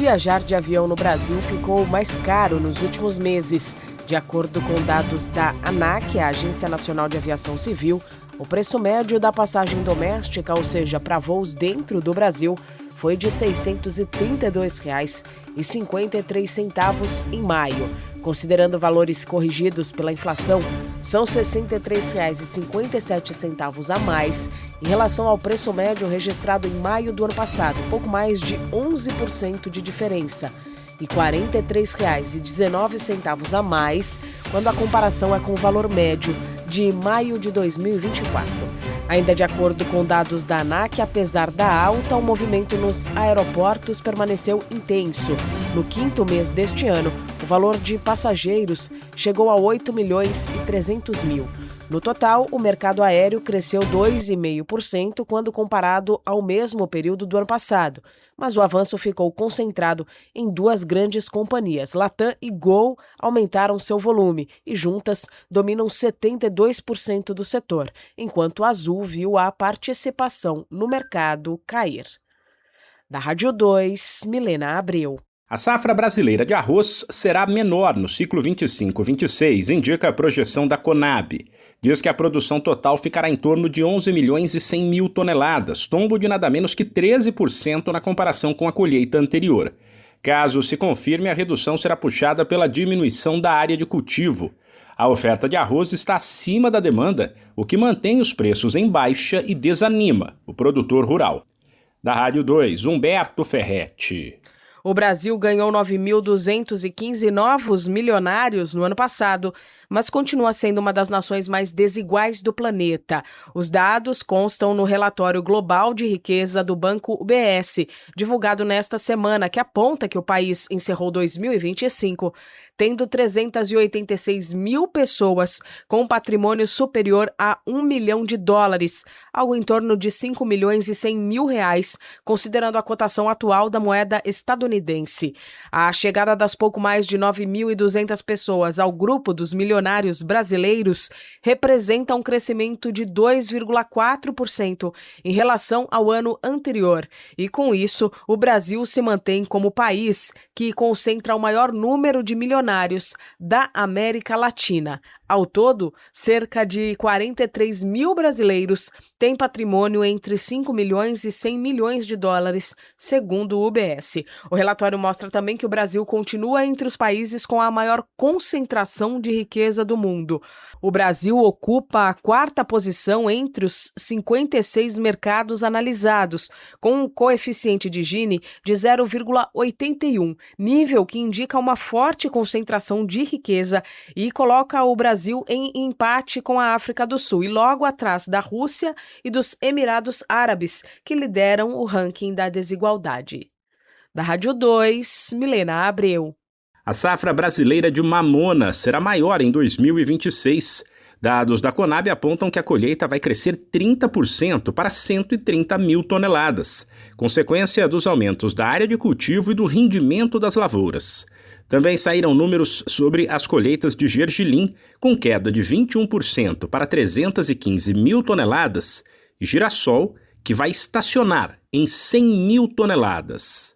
viajar de avião no Brasil ficou mais caro nos últimos meses. De acordo com dados da ANAC, a Agência Nacional de Aviação Civil, o preço médio da passagem doméstica, ou seja, para voos dentro do Brasil, foi de R$ 632,53 em maio. Considerando valores corrigidos pela inflação, são R$ 63,57 a mais em relação ao preço médio registrado em maio do ano passado, pouco mais de 11% de diferença, e R$ 43,19 a mais quando a comparação é com o valor médio de maio de 2024. Ainda de acordo com dados da ANAC, apesar da alta, o movimento nos aeroportos permaneceu intenso. No quinto mês deste ano, o valor de passageiros chegou a 8.300.000. No total, o mercado aéreo cresceu 2,5% quando comparado ao mesmo período do ano passado, mas o avanço ficou concentrado em duas grandes companhias. Latam e Gol aumentaram seu volume e juntas dominam 72% do setor, enquanto a Azul viu a participação no mercado cair. Da Rádio 2, Milena Abreu. A safra brasileira de arroz será menor no ciclo 25-26, indica a projeção da Conab. Diz que a produção total ficará em torno de 11.100.000 toneladas, tombo de nada menos que 13% na comparação com a colheita anterior. Caso se confirme, a redução será puxada pela diminuição da área de cultivo. A oferta de arroz está acima da demanda, o que mantém os preços em baixa e desanima o produtor rural. Da Rádio 2, Humberto Ferretti. O Brasil ganhou 9.215 novos milionários no ano passado, mas continua sendo uma das nações mais desiguais do planeta. Os dados constam no relatório global de riqueza do Banco UBS, divulgado nesta semana, que aponta que o país encerrou 2025 tendo 386 mil pessoas com patrimônio superior a $1 milhão, algo em torno de 5.100.000 reais, considerando a cotação atual da moeda estadunidense. A chegada das pouco mais de 9.200 pessoas ao grupo dos milionários brasileiros representa um crescimento de 2,4% em relação ao ano anterior. E com isso, o Brasil se mantém como o país que concentra o maior número de milionários da América Latina. Ao todo, cerca de 43 mil brasileiros têm patrimônio entre 5 milhões e 100 milhões de dólares, segundo o UBS. O relatório mostra também que o Brasil continua entre os países com a maior concentração de riqueza do mundo. O Brasil ocupa a quarta posição entre os 56 mercados analisados, com um coeficiente de Gini de 0,81, nível que indica uma forte concentração de riqueza e coloca o Brasil em empate com a África do Sul e logo atrás da Rússia e dos Emirados Árabes, que lideram o ranking da desigualdade. Da Rádio 2, Milena Abreu. A safra brasileira de mamona será maior em 2026. Dados da Conab apontam que a colheita vai crescer 30% para 130 mil toneladas, consequência dos aumentos da área de cultivo e do rendimento das lavouras. Também saíram números sobre as colheitas de gergelim, com queda de 21% para 315 mil toneladas, e girassol, que vai estacionar em 100 mil toneladas.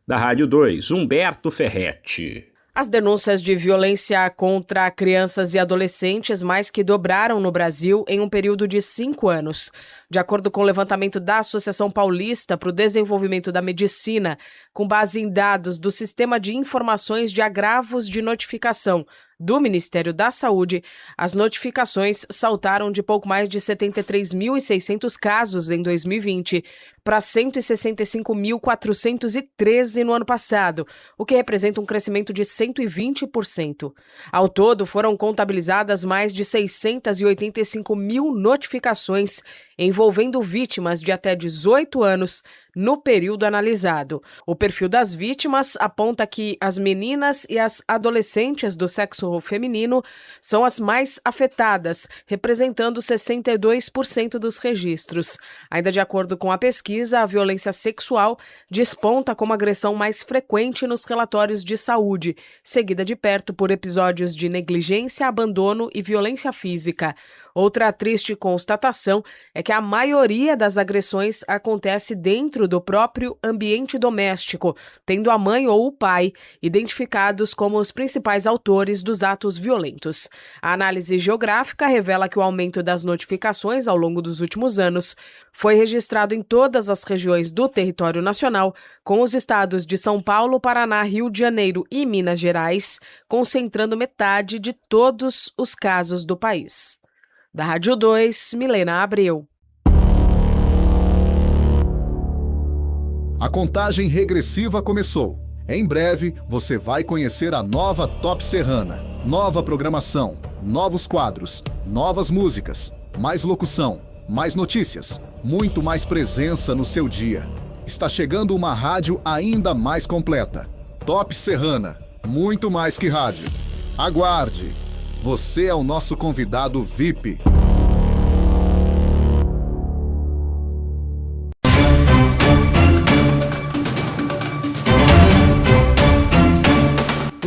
Da Rádio 2, Humberto Ferretti. As denúncias de violência contra crianças e adolescentes mais que dobraram no Brasil em um período de 5 anos. De acordo com o levantamento da Associação Paulista para o Desenvolvimento da Medicina, com base em dados do Sistema de Informações de Agravos de Notificação do Ministério da Saúde, as notificações saltaram de pouco mais de 73.600 casos em 2020 para 165.413 no ano passado, o que representa um crescimento de 120%. Ao todo, foram contabilizadas mais de 685 mil notificações envolvendo vítimas de até 18 anos no período analisado. O perfil das vítimas aponta que as meninas e as adolescentes do sexo feminino são as mais afetadas, representando 62% dos registros. Ainda de acordo com a pesquisa, a violência sexual desponta como agressão mais frequente nos relatórios de saúde, seguida de perto por episódios de negligência, abandono e violência física. Outra triste constatação é que a maioria das agressões acontece dentro dentro do próprio ambiente doméstico, tendo a mãe ou o pai identificados como os principais autores dos atos violentos. A análise geográfica revela que o aumento das notificações ao longo dos últimos anos foi registrado em todas as regiões do território nacional, com os estados de São Paulo, Paraná, Rio de Janeiro e Minas Gerais concentrando metade de todos os casos do país. Da Rádio 2, Milena Abreu. A contagem regressiva começou. Em breve, você vai conhecer a nova Top Serrana. Nova programação, novos quadros, novas músicas, mais locução, mais notícias, muito mais presença no seu dia. Está chegando uma rádio ainda mais completa. Top Serrana, muito mais que rádio. Aguarde! Você é o nosso convidado VIP.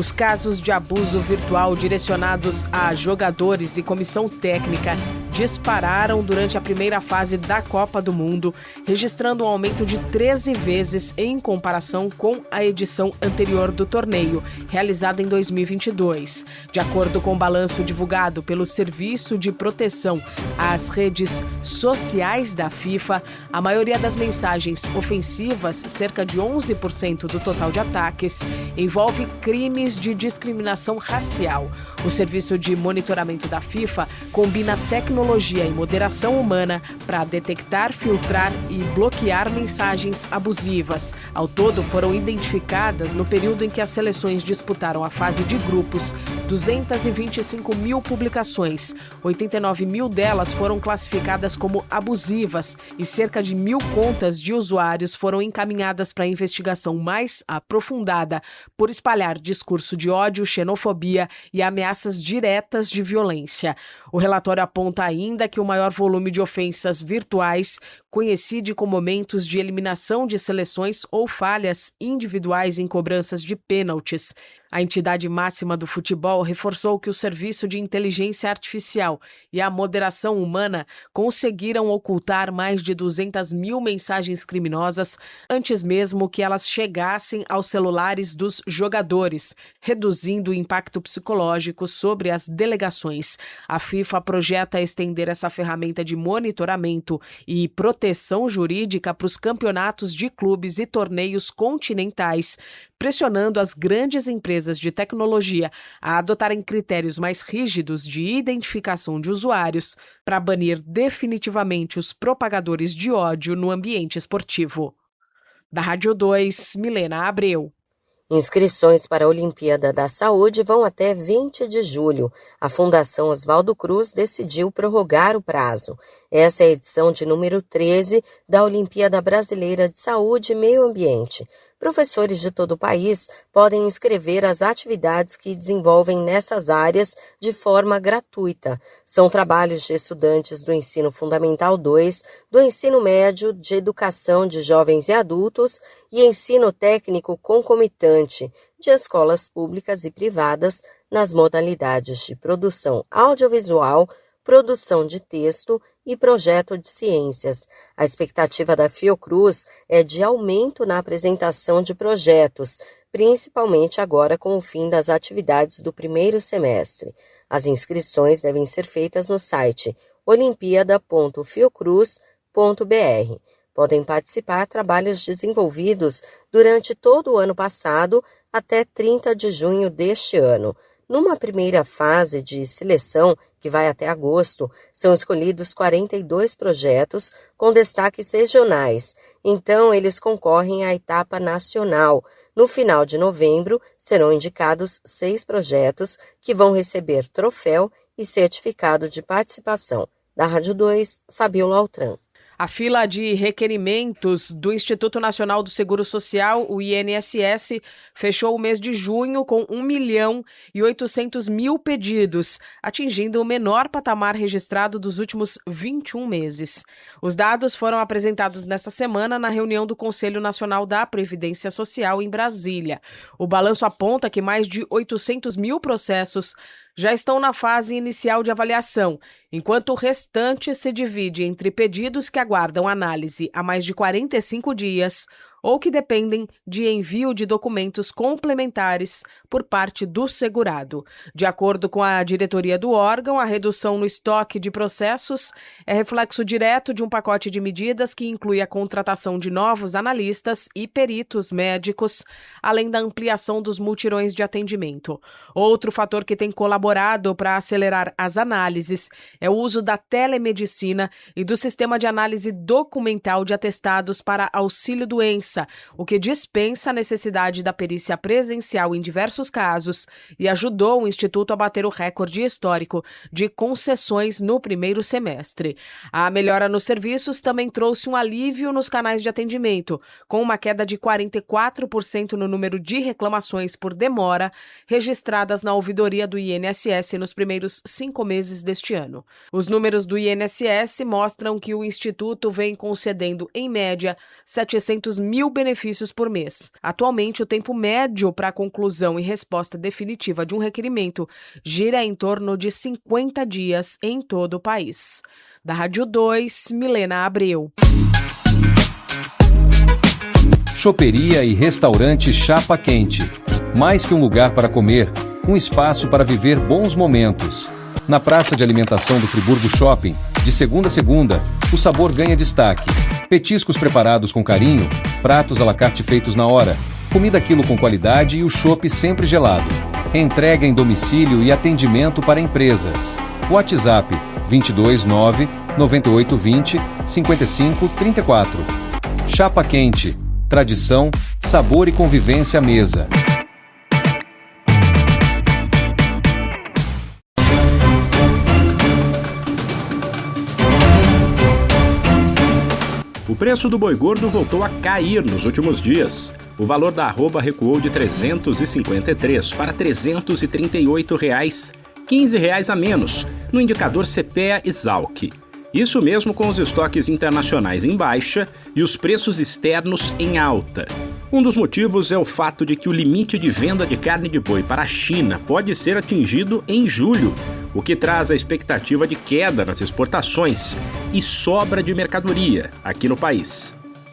Os casos de abuso virtual direcionados a jogadores e comissão técnica dispararam durante a primeira fase da Copa do Mundo, registrando um aumento de 13 vezes em comparação com a edição anterior do torneio, realizada em 2022. De acordo com o balanço divulgado pelo Serviço de Proteção às Redes Sociais da FIFA, a maioria das mensagens ofensivas, cerca de 11% do total de ataques, envolve crimes de discriminação racial. O Serviço de Monitoramento da FIFA combina tecnologia e moderação humana para detectar, filtrar e bloquear mensagens abusivas. Ao todo, foram identificadas, no período em que as seleções disputaram a fase de grupos, 225 mil publicações. 89 mil delas foram classificadas como abusivas e cerca de 1.000 contas de usuários foram encaminhadas para investigação mais aprofundada por espalhar discurso de ódio, xenofobia e ameaças diretas de violência. O relatório aponta ainda que o maior volume de ofensas virtuais coincide com momentos de eliminação de seleções ou falhas individuais em cobranças de pênaltis. A entidade máxima do futebol reforçou que o Serviço de Inteligência Artificial e a moderação humana conseguiram ocultar mais de 200 mil mensagens criminosas antes mesmo que elas chegassem aos celulares dos jogadores, reduzindo o impacto psicológico sobre as delegações. A FIFA projeta estender essa ferramenta de monitoramento e proteção jurídica para os campeonatos de clubes e torneios continentais, pressionando as grandes empresas de tecnologia a adotarem critérios mais rígidos de identificação de usuários para banir definitivamente os propagadores de ódio no ambiente esportivo. Da Rádio 2, Milena Abreu. Inscrições para a Olimpíada da Saúde vão até 20 de julho. A Fundação Oswaldo Cruz decidiu prorrogar o prazo. Essa é a edição de número 13 da Olimpíada Brasileira de Saúde e Meio Ambiente. Professores de todo o país podem inscrever as atividades que desenvolvem nessas áreas de forma gratuita. São trabalhos de estudantes do Ensino Fundamental 2, do Ensino Médio, de Educação de Jovens e Adultos e Ensino Técnico Concomitante, de escolas públicas e privadas, nas modalidades de produção audiovisual, produção de texto e projeto de ciências. A expectativa da Fiocruz é de aumento na apresentação de projetos, principalmente agora com o fim das atividades do primeiro semestre. As inscrições devem ser feitas no site olimpiada.fiocruz.br. Podem participar trabalhos desenvolvidos durante todo o ano passado até 30 de junho deste ano. Numa primeira fase de seleção, que vai até agosto, são escolhidos 42 projetos com destaques regionais. Então, eles concorrem à etapa nacional. No final de novembro, serão indicados 6 projetos que vão receber troféu e certificado de participação. Da Rádio 2, Fabiola Altran. A fila de requerimentos do Instituto Nacional do Seguro Social, o INSS, fechou o mês de junho com 1.800.000 pedidos, atingindo o menor patamar registrado dos últimos 21 meses. Os dados foram apresentados nesta semana na reunião do Conselho Nacional da Previdência Social em Brasília. O balanço aponta que mais de 800 mil processos já estão na fase inicial de avaliação, enquanto o restante se divide entre pedidos que aguardam análise há mais de 45 dias ou que dependem de envio de documentos complementares por parte do segurado. De acordo com a diretoria do órgão, a redução no estoque de processos é reflexo direto de um pacote de medidas que inclui a contratação de novos analistas e peritos médicos, além da ampliação dos mutirões de atendimento. Outro fator que tem colaborado para acelerar as análises é o uso da telemedicina e do sistema de análise documental de atestados para auxílio-doença, o que dispensa a necessidade da perícia presencial em diversos casos e ajudou o Instituto a bater o recorde histórico de concessões no primeiro semestre. A melhora nos serviços também trouxe um alívio nos canais de atendimento, com uma queda de 44% no número de reclamações por demora registradas na ouvidoria do INSS nos primeiros 5 meses deste ano. Os números do INSS mostram que o Instituto vem concedendo, em média, 700 mil benefícios por mês. Atualmente, o tempo médio para a conclusão e resposta definitiva de um requerimento gira em torno de 50 dias em todo o país. Da Rádio 2, Milena Abreu. Choperia e restaurante Chapa Quente. Mais que um lugar para comer, um espaço para viver bons momentos. Na praça de alimentação do Friburgo Shopping, de segunda a segunda, o sabor ganha destaque. Petiscos preparados com carinho, pratos à la carte feitos na hora, comida quilo com qualidade e o chopp sempre gelado. Entrega em domicílio e atendimento para empresas. WhatsApp 229 9820 5534. Chapa Quente. Tradição, sabor e convivência à mesa. O preço do boi gordo voltou a cair nos últimos dias. O valor da arroba recuou de R$ 353 para R$ 338, R$ 15 a menos, no indicador CPEA-Esalq. Isso mesmo com os estoques internacionais em baixa e os preços externos em alta. Um dos motivos é o fato de que o limite de venda de carne de boi para a China pode ser atingido em julho, o que traz a expectativa de queda nas exportações e sobra de mercadoria aqui no país.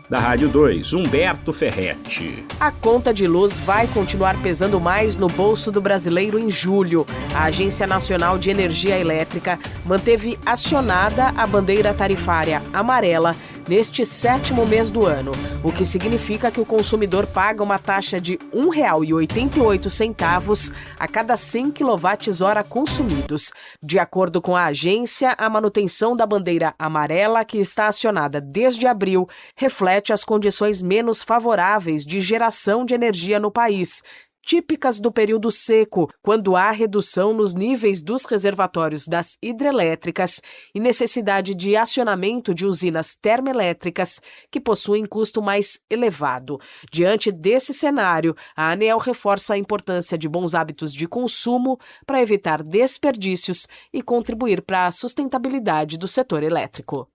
Da Rádio 2, Humberto Ferretti. A conta de luz vai continuar pesando mais no bolso do brasileiro em julho. A Agência Nacional de Energia Elétrica manteve acionada a bandeira tarifária amarela neste 7º mês do ano, o que significa que o consumidor paga uma taxa de R$ 1,88 a cada 100 kWh consumidos. De acordo com a agência, a manutenção da bandeira amarela, que está acionada desde abril, reflete as condições menos favoráveis de geração de energia no país, típicas do período seco, quando há redução nos níveis dos reservatórios das hidrelétricas e necessidade de acionamento de usinas termoelétricas que possuem custo mais elevado. Diante desse cenário, a ANEEL reforça a importância de bons hábitos de consumo para evitar desperdícios e contribuir para a sustentabilidade do setor elétrico.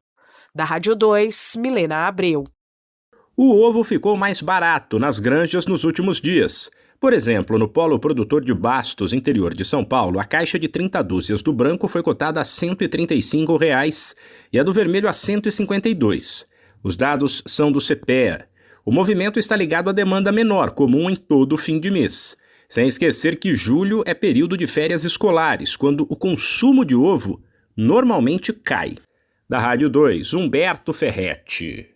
Da Rádio 2, Milena Abreu. O ovo ficou mais barato nas granjas nos últimos dias. Por exemplo, no polo produtor de Bastos, interior de São Paulo, a caixa de 30 dúzias do branco foi cotada a R$ 135 e a do vermelho a R$ 152. Os dados são do CPEA. O movimento está ligado à demanda menor, comum em todo fim de mês. Sem esquecer que julho é período de férias escolares, quando o consumo de ovo normalmente cai. Da Rádio 2, Humberto Ferretti.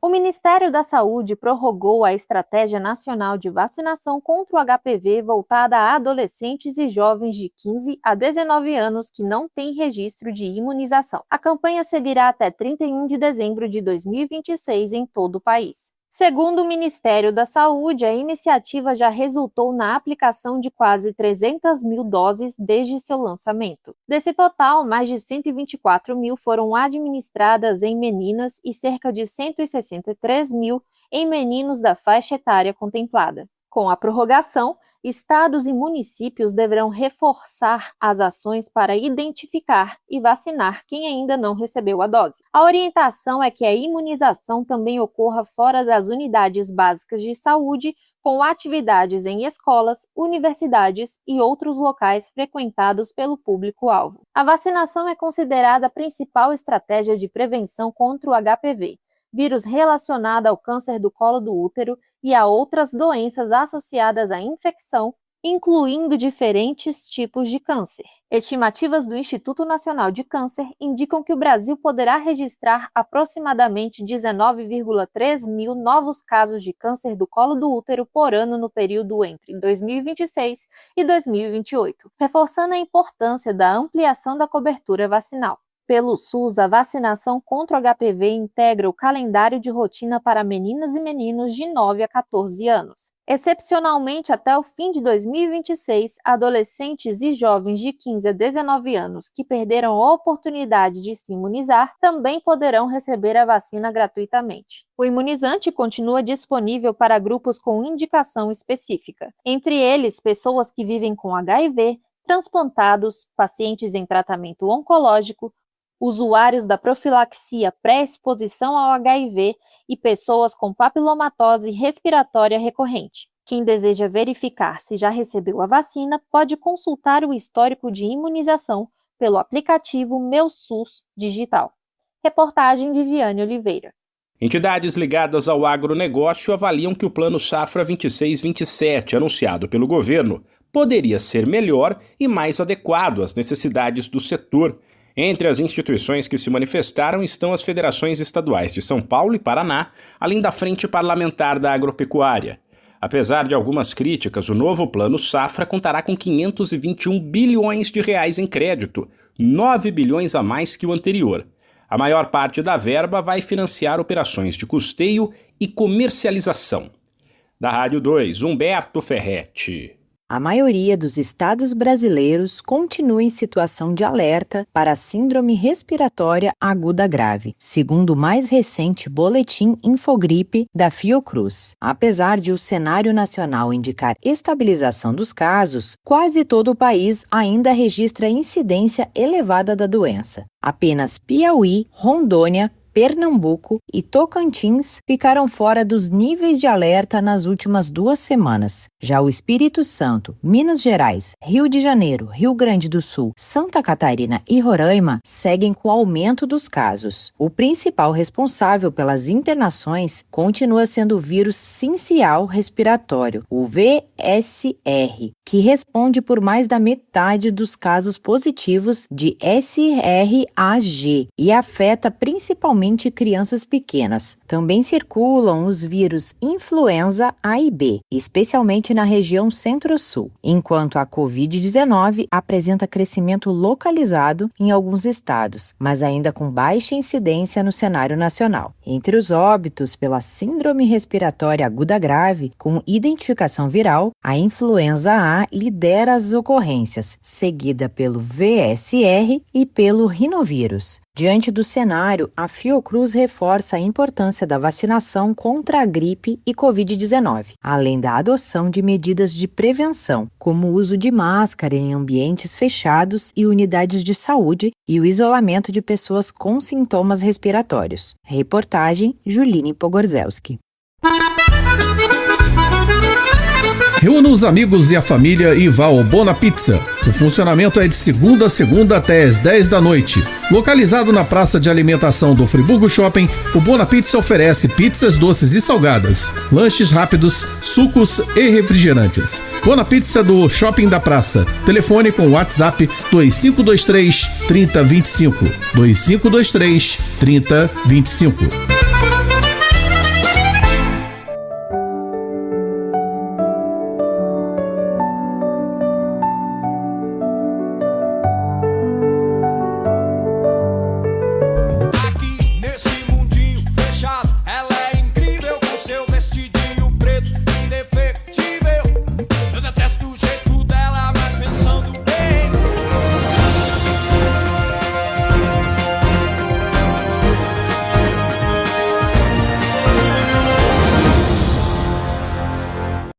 O Ministério da Saúde prorrogou a Estratégia Nacional de Vacinação contra o HPV voltada a adolescentes e jovens de 15 a 19 anos que não têm registro de imunização. A campanha seguirá até 31 de dezembro de 2026 em todo o país. Segundo o Ministério da Saúde, a iniciativa já resultou na aplicação de quase 300 mil doses desde seu lançamento. Desse total, mais de 124 mil foram administradas em meninas e cerca de 163 mil em meninos da faixa etária contemplada. Com a prorrogação, estados e municípios deverão reforçar as ações para identificar e vacinar quem ainda não recebeu a dose. A orientação é que a imunização também ocorra fora das unidades básicas de saúde, com atividades em escolas, universidades e outros locais frequentados pelo público-alvo. A vacinação é considerada a principal estratégia de prevenção contra o HPV, vírus relacionado ao câncer do colo do útero e a outras doenças associadas à infecção, incluindo diferentes tipos de câncer. Estimativas do Instituto Nacional de Câncer indicam que o Brasil poderá registrar aproximadamente 19,3 mil novos casos de câncer do colo do útero por ano no período entre 2026 e 2028, reforçando a importância da ampliação da cobertura vacinal. Pelo SUS, a vacinação contra o HPV integra o calendário de rotina para meninas e meninos de 9 a 14 anos. Excepcionalmente, até o fim de 2026, adolescentes e jovens de 15 a 19 anos que perderam a oportunidade de se imunizar também poderão receber a vacina gratuitamente. O imunizante continua disponível para grupos com indicação específica, entre eles pessoas que vivem com HIV, transplantados, pacientes em tratamento oncológico, usuários da profilaxia pré-exposição ao HIV e pessoas com papilomatose respiratória recorrente. Quem deseja verificar se já recebeu a vacina pode consultar o histórico de imunização pelo aplicativo Meu SUS Digital. Reportagem Viviane Oliveira. Entidades ligadas ao agronegócio avaliam que o Plano Safra 26-27, anunciado pelo governo, poderia ser melhor e mais adequado às necessidades do setor. Entre as instituições que se manifestaram estão as federações estaduais de São Paulo e Paraná, além da Frente Parlamentar da Agropecuária. Apesar de algumas críticas, o novo Plano Safra contará com 521 bilhões de reais em crédito, 9 bilhões a mais que o anterior. A maior parte da verba vai financiar operações de custeio e comercialização. Da Rádio 2, Humberto Ferretti. A maioria dos estados brasileiros continua em situação de alerta para a síndrome respiratória aguda grave, segundo o mais recente boletim Infogripe da Fiocruz. Apesar de o cenário nacional indicar estabilização dos casos, quase todo o país ainda registra incidência elevada da doença. Apenas Piauí, Rondônia, Pernambuco e Tocantins ficaram fora dos níveis de alerta nas últimas 2 semanas. Já o Espírito Santo, Minas Gerais, Rio de Janeiro, Rio Grande do Sul, Santa Catarina e Roraima seguem com o aumento dos casos. O principal responsável pelas internações continua sendo o vírus sincial respiratório, o VSR, que responde por mais da metade dos casos positivos de SRAG e afeta principalmente crianças pequenas. Também circulam os vírus influenza A e B, especialmente na região centro-sul, enquanto a Covid-19 apresenta crescimento localizado em alguns estados, mas ainda com baixa incidência no cenário nacional. Entre os óbitos pela síndrome respiratória aguda grave com identificação viral, a influenza A lidera as ocorrências, seguida pelo VSR e pelo rinovírus. Diante do cenário, a Fiocruz reforça a importância da vacinação contra a gripe e Covid-19, além da adoção de medidas de prevenção, como o uso de máscara em ambientes fechados e unidades de saúde e o isolamento de pessoas com sintomas respiratórios. Reportagem Juline Pogorzelski. Reúna os amigos e a família e vá ao Bona Pizza. O funcionamento é de segunda a segunda até às 10 da noite. Localizado na praça de alimentação do Friburgo Shopping, o Bona Pizza oferece pizzas doces e salgadas, lanches rápidos, sucos e refrigerantes. Bona Pizza do Shopping da Praça. Telefone com WhatsApp 2523 3025. 2523 3025.